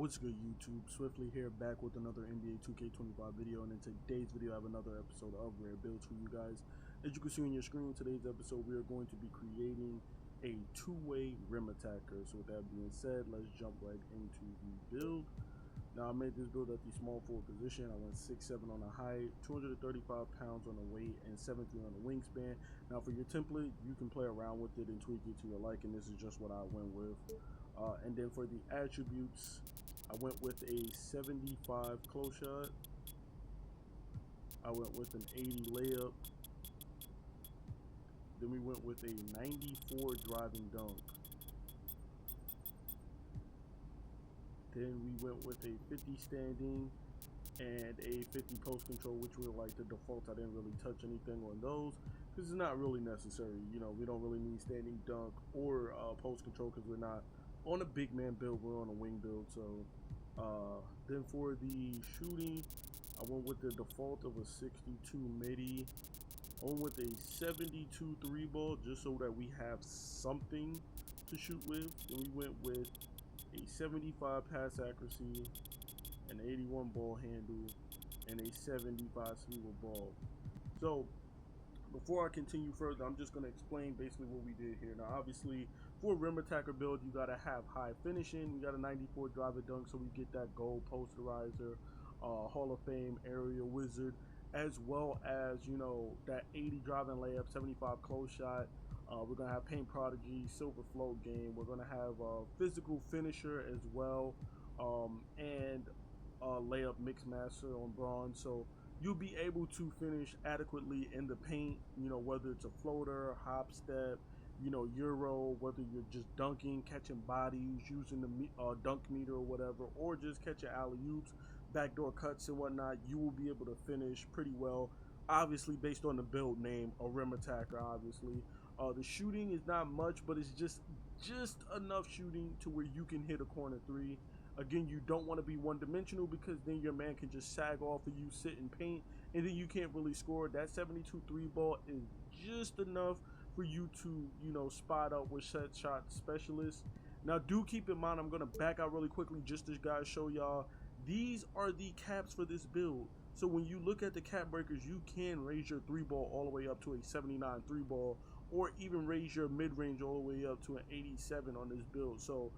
What's good, YouTube? Swiftly here, back with another NBA 2K25 video, and in today's video I have another episode of Rare Builds for you guys. As you can see on your screen, today's episode we are going to be creating a two-way rim attacker. So with that being said, let's jump right into the build. Now I made this build at the small forward position. I went 6'7" on the height, 235 pounds on the weight, and 7'3" on the wingspan. Now for your template, you can play around with it and tweak it to your liking. This is just what I went with. And then for the attributes, I went with a 75 close shot. I went with an 80 layup. Then we went with a 94 driving dunk. Then we went with a 50 standing and a 50 post control, which were like the defaults. I didn't really touch anything on those because it's not really necessary. You know, we don't really need standing dunk or post control because we're not on a big man build, we're on a wing build. So then for the shooting, I went with the default of a 62 midi. I went with a 72 3 ball just so that we have something to shoot with. Then we went with a 75 pass accuracy, an 81 ball handle, and a 75 sweeper ball. So before I continue further, I'm just going to explain basically what we did here. Now obviously for a rim attacker build, you got to have high finishing. We got a 94 driver dunk, so we get that gold posterizer, Hall of Fame area wizard, as well as, you know, that 80 driving layup, 75 close shot. We're going to have paint prodigy, silver float game. We're going to have a physical finisher as well, and layup mix master on bronze. So you'll be able to finish adequately in the paint, you know, whether it's a floater, hop step, you know, euro, whether you're just dunking, catching bodies, using the dunk meter or whatever, or just catching alley-oops, backdoor cuts and whatnot. You will be able to finish pretty well, obviously based on the build name, a rim attacker. Obviously the shooting is not much, but it's just enough shooting to where you can hit a corner three. Again, you don't want to be one-dimensional because then your man can just sag off of you, sit and paint, and then you can't really score. That 72 3 ball is just enough for you to, you know, spot up with set shot specialists. Now do keep in mind, I'm going to back out really quickly just to guys show y'all, these are the caps for this build. So when you look at the cap breakers, you can raise your 3 ball all the way up to a 79 3 ball, or even raise your mid-range all the way up to an 87 on this build. So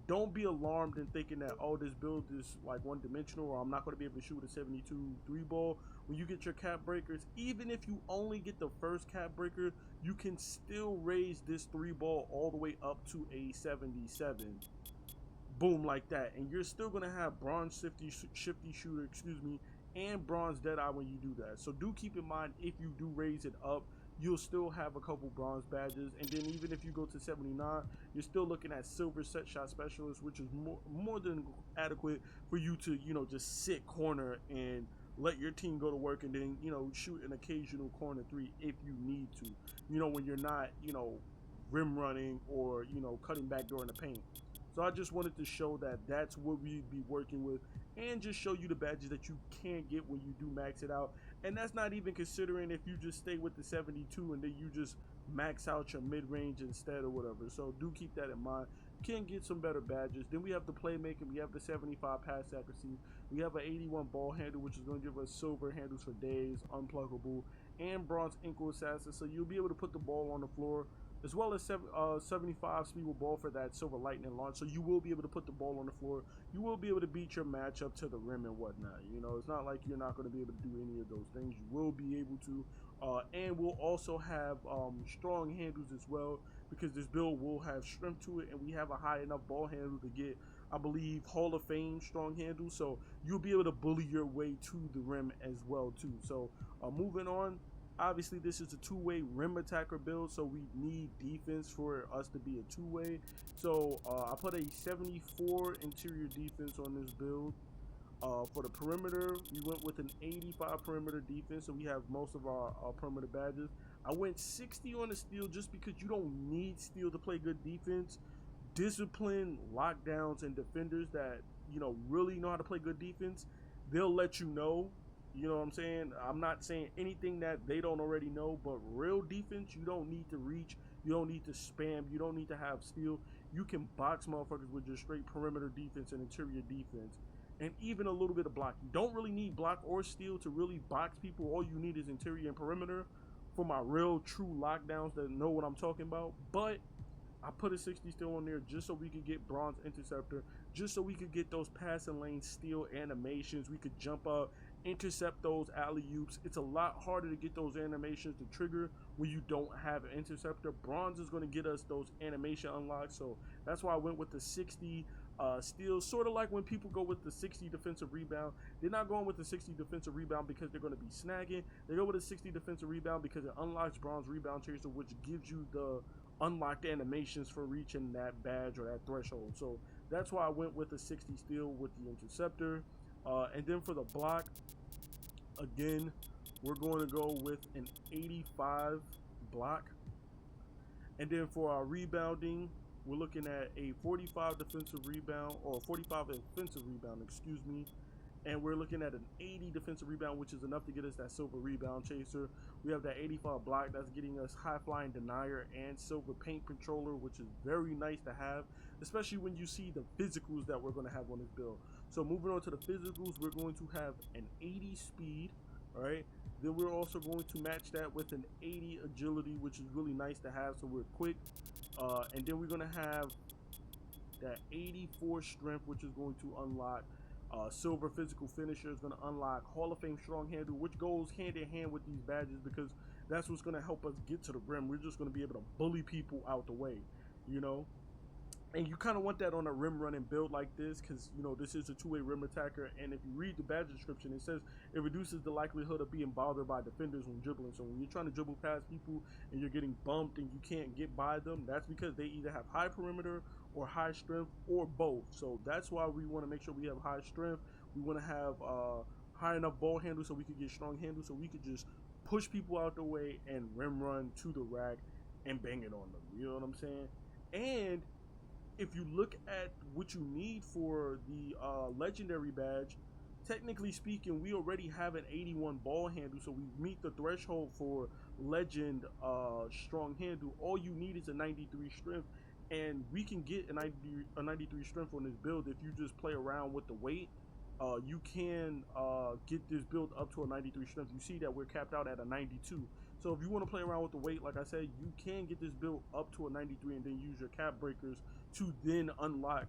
don't be alarmed in thinking that, oh, this build is like one-dimensional, or I'm not going to be able to shoot a 72 3 ball. When you get your cap breakers, even if you only get the first cap breaker, you can still raise this 3 ball all the way up to a 77. Boom, like that. And you're still going to have bronze shifty shooter, excuse me, and bronze deadeye when you do that. So do keep in mind, if you do raise it up, you'll still have a couple bronze badges. And then even if you go to 79, you're still looking at silver set shot specialist, which is more than adequate for you to, you know, just sit corner and let your team go to work, and then, you know, shoot an occasional corner three if you need to, you know, when you're not, you know, rim running or, you know, cutting back door in the paint. So I just wanted to show that that's what we'd be working with, and just show you the badges that you can get when you do max it out. And that's not even considering if you just stay with the 72 and then you just max out your mid-range instead or whatever. So do keep that in mind. You can get some better badges. Then we have the playmaking. We have the 75 pass accuracy. We have an 81 ball handle, which is going to give us silver handles for days, unpluggable, and bronze ankle assassin. So you'll be able to put the ball on the floor, as well as 75 speed with ball for that silver lightning launch. So you will be able to put the ball on the floor. You will be able to beat your matchup to the rim and whatnot. You know, it's not like you're not going to be able to do any of those things. You will be able to. And we'll also have strong handles as well, because this build will have strength to it, and we have a high enough ball handle to get, I believe, Hall of Fame strong handle. So you'll be able to bully your way to the rim as well too. So moving on. Obviously, this is a two-way rim attacker build, so we need defense for us to be a two-way. So I put a 74 interior defense on this build. For the perimeter, we went with an 85 perimeter defense, so we have most of our perimeter badges. I went 60 on the steal just because you don't need steal to play good defense. Discipline, lockdowns, and defenders that, you know, really know how to play good defense, they'll let you know. You know what I'm saying? I'm not saying anything that they don't already know, but real defense, you don't need to reach, you don't need to spam, you don't need to have steal. you can box motherfuckers with just straight perimeter defense and interior defense, and even a little bit of block. You don't really need block or steal to really box people. All you need is interior and perimeter for my real true lockdowns that know what I'm talking about. But I put a 60 steal on there just so we could get bronze interceptor, just so we could get those passing lane steal animations. We could jump up, intercept those alley-oops. It's a lot harder to get those animations to trigger when you don't have an interceptor. Bronze is going to get us those animation unlocks, so that's why I went with the 60 steals. Sort of like when people go with the 60 defensive rebound, they're not going with the 60 defensive rebound because they're going to be snagging. They go with a 60 defensive rebound because it unlocks bronze rebound chaser, which gives you the unlocked animations for reaching that badge or that threshold. So that's why I went with a 60 steal with the interceptor. And then for the block, again, we're going to go with an 85 block. And then for our rebounding, we're looking at a 45 defensive rebound, or 45 offensive rebound, excuse me. And we're looking at an 80 defensive rebound, which is enough to get us that silver rebound chaser. We have that 85 block that's getting us high flying denier and silver paint controller, which is very nice to have, especially when you see the physicals that we're going to have on this build. So moving on to the physicals, we're going to have an 80 speed, all right? Then we're also going to match that with an 80 agility, which is really nice to have, so we're quick. And then we're going to have that 84 strength, which is going to unlock silver physical finisher. Is going to unlock Hall of Fame strong handle, which goes hand in hand with these badges because that's what's going to help us get to the rim. We're just going to be able to bully people out the way, you know. And you kind of want that on a rim running build like this because, you know, this is a two-way rim attacker. And if you read the badge description, it says it reduces the likelihood of being bothered by defenders when dribbling. So when you're trying to dribble past people and you're getting bumped and you can't get by them, that's because they either have high perimeter or high strength or both. So that's why we want to make sure we have high strength. We want to have high enough ball handle so we could get strong handle so we could just push people out the way and rim run to the rack and bang it on them. You know what I'm saying? And if you look at what you need for the legendary badge, technically speaking, we already have an 81 ball handle, so we meet the threshold for legend strong handle. All you need is a 93 strength, and we can get a 93 strength on this build if you just play around with the weight. You can get this build up to a 93 strength. You see that we're capped out at a 92. So if you want to play around with the weight, like I said, you can get this build up to a 93 and then use your cap breakers to then unlock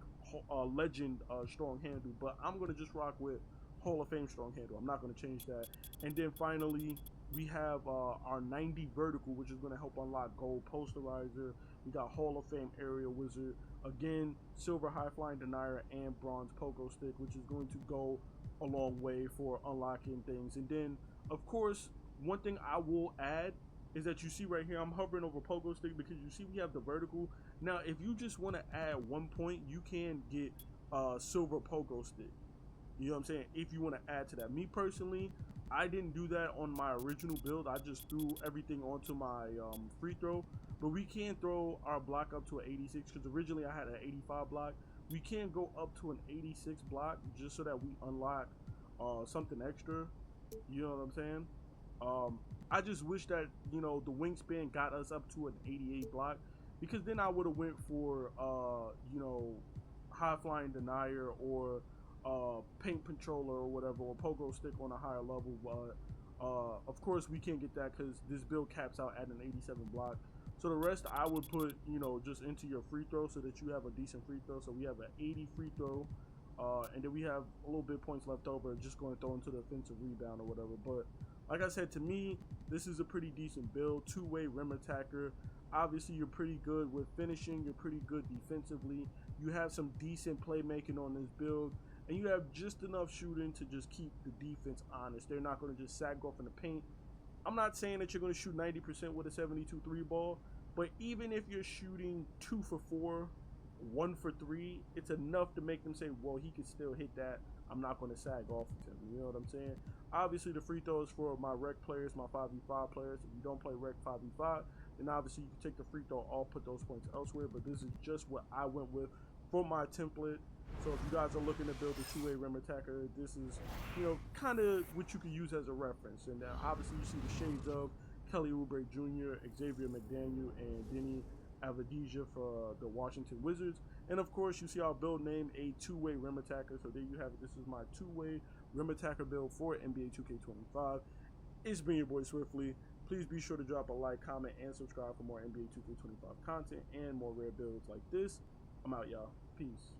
legend strong handle. But I'm going to just rock with Hall of Fame strong handle. I'm not going to change that. And then finally, we have our 90 vertical, which is going to help unlock gold posterizer. We got Hall of Fame area wizard. Again, silver high flying denier and bronze pogo stick, which is going to go a long way for unlocking things. And then, of course, one thing I will add is that you see right here, I'm hovering over pogo stick because you see we have the vertical. Now, if you just want to add 1 point, you can get silver pogo stick. You know what I'm saying? If you want to add to that. Me personally, I didn't do that on my original build. I just threw everything onto my free throw. But we can throw our block up to an 86 because originally I had an 85 block. We can go up to an 86 block just so that we unlock something extra. You know what I'm saying? I just wish that, you know, the wingspan got us up to an 88 block because then I would have went for, you know, high flying denier or paint controller or whatever, or pogo stick on a higher level. But of course we can't get that because this build caps out at an 87 block. So the rest I would put, you know, just into your free throw so that you have a decent free throw. So we have an 80 free throw, and then we have a little bit points left over, just going to throw into the offensive rebound or whatever. But like I said, to me, this is a pretty decent build. Two-way rim attacker. Obviously, you're pretty good with finishing. You're pretty good defensively. You have some decent playmaking on this build. And you have just enough shooting to just keep the defense honest. They're not going to just sag off in the paint. I'm not saying that you're going to shoot 90% with a 72 3 ball. But even if you're shooting 2 for 4, 1 for 3, it's enough to make them say, well, he can still hit that. I'm not going to sag off of him. You know what I'm saying? Obviously, the free throws for my rec players, my 5v5 players. If you don't play rec 5v5, then obviously you can take the free throw. I'll put those points elsewhere. But this is just what I went with for my template. So if you guys are looking to build a two-way rim attacker, this is, you know, kind of what you can use as a reference. And obviously you see the shades of Kelly Oubre Jr., Xavier McDaniel, and Denny Avadija for the Washington Wizards. And of course, you see our build name, a two-way rim attacker. So there you have it. This is my two-way rim attacker build for NBA 2K25. It's been your boy Swiftly. Please be sure to drop a like, comment, and subscribe for more NBA 2K25 content and more rare builds like this. I'm out, y'all. Peace.